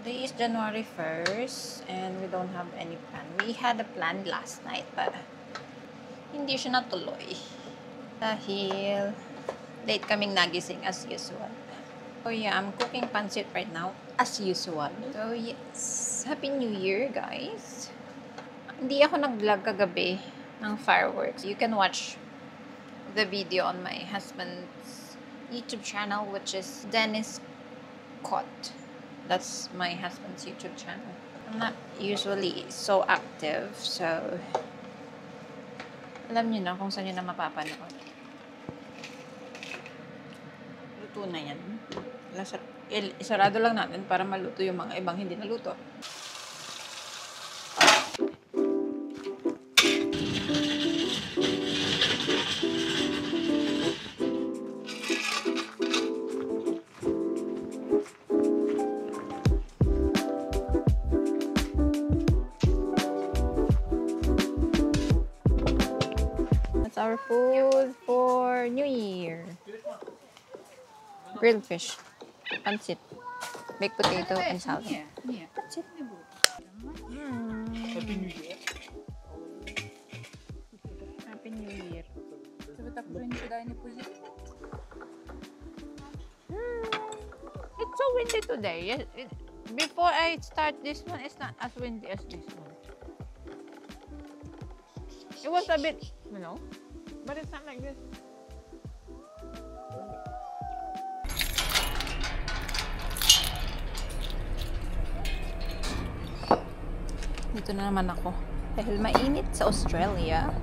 Today is January 1st and we don't have any plan. We had a plan last night but hindi siya natuloy. Dahil late kaming nagising as usual. So yeah, I'm cooking pancit right now as usual. So yes, Happy New Year guys. Hindi ako nag-vlog kagabi ng fireworks. You can watch the video on my husband's YouTube channel, which is Dennis Cott. That's my husband's YouTube channel. I'm not usually so active, so alam nyo na kung saan nyo na mapapanood. Luto na yan. Isarado lang natin para maluto yung mga ibang hindi naluto. Our food for New Year. Grilled fish, pancit, baked potato, and salad. That's it. Happy New Year. Happy New Year. It's so windy today. Before I start this one, it's not as windy as this one. It was a bit, you know. But it's not like this. Dito na naman ako. Dahil mainit sa Australia.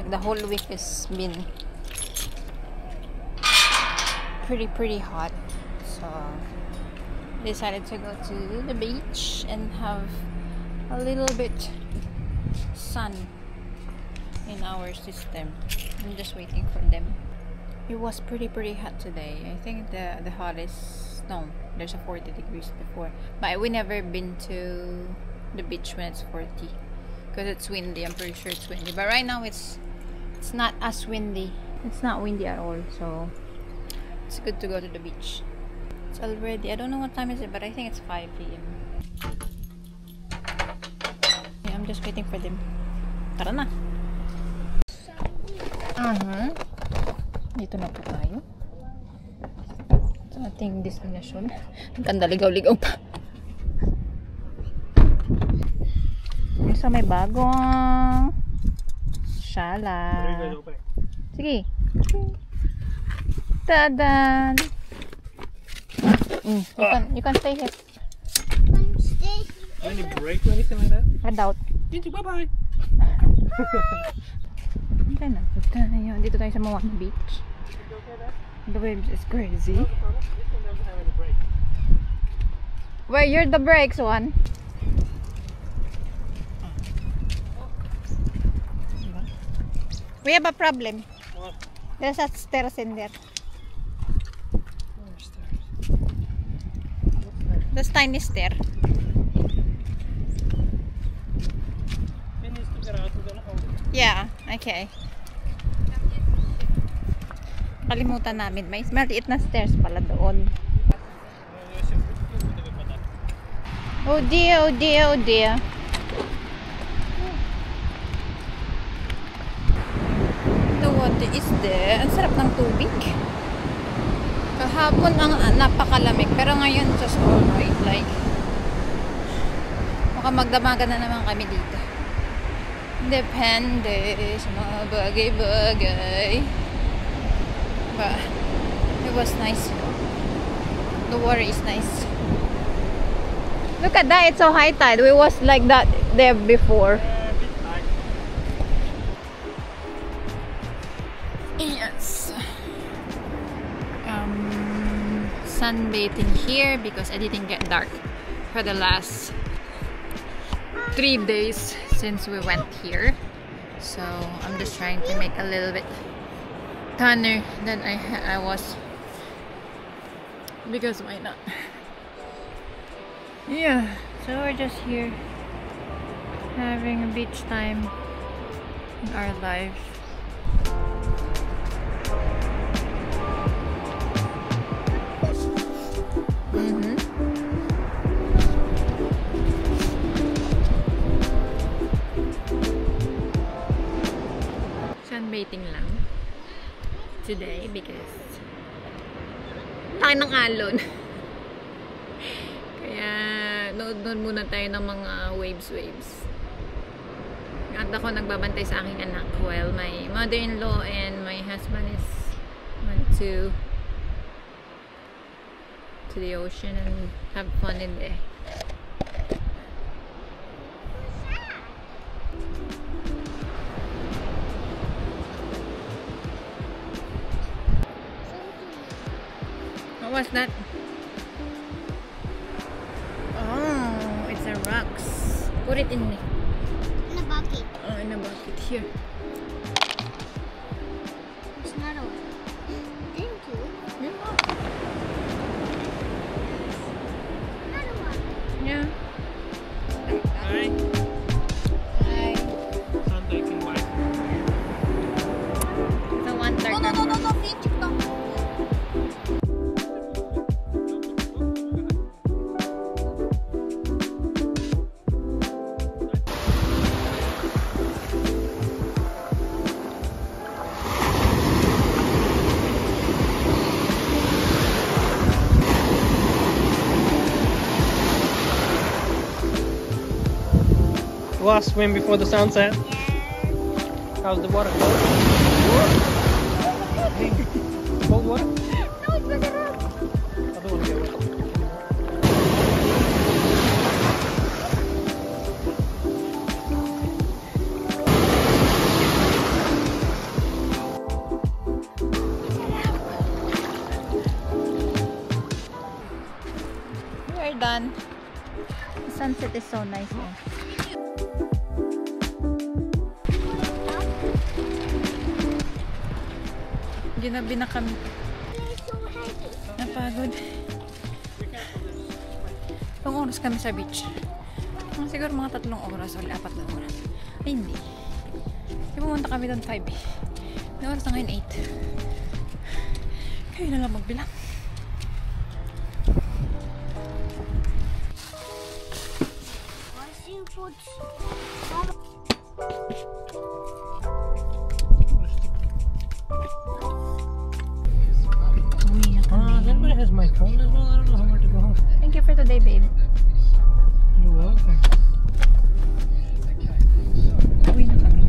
Like the whole week has been pretty hot. So decided to go to the beach and have a little bit sun in our system. I'm just waiting for them. It was pretty hot today. I think the hottest, no, there's a 40 degrees before, but we never been to the beach when it's 40 because it's windy. I'm pretty sure it's windy, but right now it's not as windy. It's not windy at all, so it's good to go to the beach. It's already, I don't know what time is it, but I think it's 5 p.m. Yeah, I'm just waiting for them. Tara na. Dito na po tayo sa ating destination. Ang ganda, ligaw-ligaw pa. Isa may bagong shala. Sige. Tadan! You can stay here. Any break or anything like that? I doubt. Bye-bye! Dito tayo sa Moana Beach. The waves is crazy. Where you're the brakes one? We have a problem. What? There's a stairs in there. There's tiny stair. Yeah, okay. Kalimutan namin. May maliit na stairs pala doon. Oh dear, oh dear, oh dear. The water is there. Ang sarap ng tubig. Kahapon ang napakalamig. Pero ngayon, just alright. Like, baka magdamagan na naman kami dito. Depende sa mga bagay-bagay. But it was nice. The water is nice. Look at that, it's so high tide. We was like that there before. Yes. Sunbathing here because I didn't get dark for the last 3 days since we went here, so I'm just trying to make a little bit tanner than I was, because why not? Yeah, so we're just here having a beach time in our life. laki ng alon. Kaya, nood muna tayo ng mga waves. At ako nagbabantay sa aking anak while my mother-in-law and my husband went to the ocean and have fun in there. What was that? Oh, it's a rocks. Put it in In a bucket. in a bucket here. It's not a one. Thank you. Not a one. Yeah. Hi. Hi. Sunday can buy. The one darker. No, pinch it. We'll swim before the sunset. How's the water? Cold water? No, it's not a rock. I don't want to get wet. We are done. The sunset is so nice. Oh. Ginabi na kami. It's so heavy. Napagod. Ilang oras kami sa beach? Siguro mga 3 oras o 4 na oras. Ay, hindi. Pumunta kami doon 5 eh. May oras na ngayon 8. Kayo na lang magbilang. Washing food. Uwi na kami. Everybody has my phone as well. I don't know how to go home. Thank you for today, babe. You're welcome. Uwi na kami.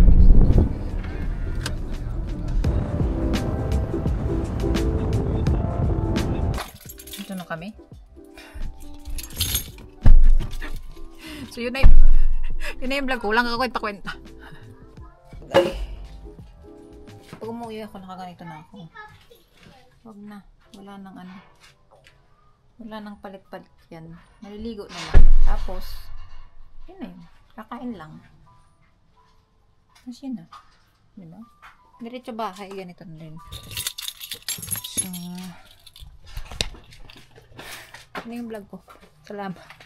Ito na kami. So yun na yung vlog ko. Walang kakwenta-kwenta. Pag umuwi ako, nakaganito na ako. Wag na. Wala nang ano. Wala nang palit-palit yan. Naliligo na lang. Tapos, yun na yun. Kakain lang. Tapos yun na. Diba? Diretso bahay. Ganito na rin. So, ano yung vlog ko? Salamat.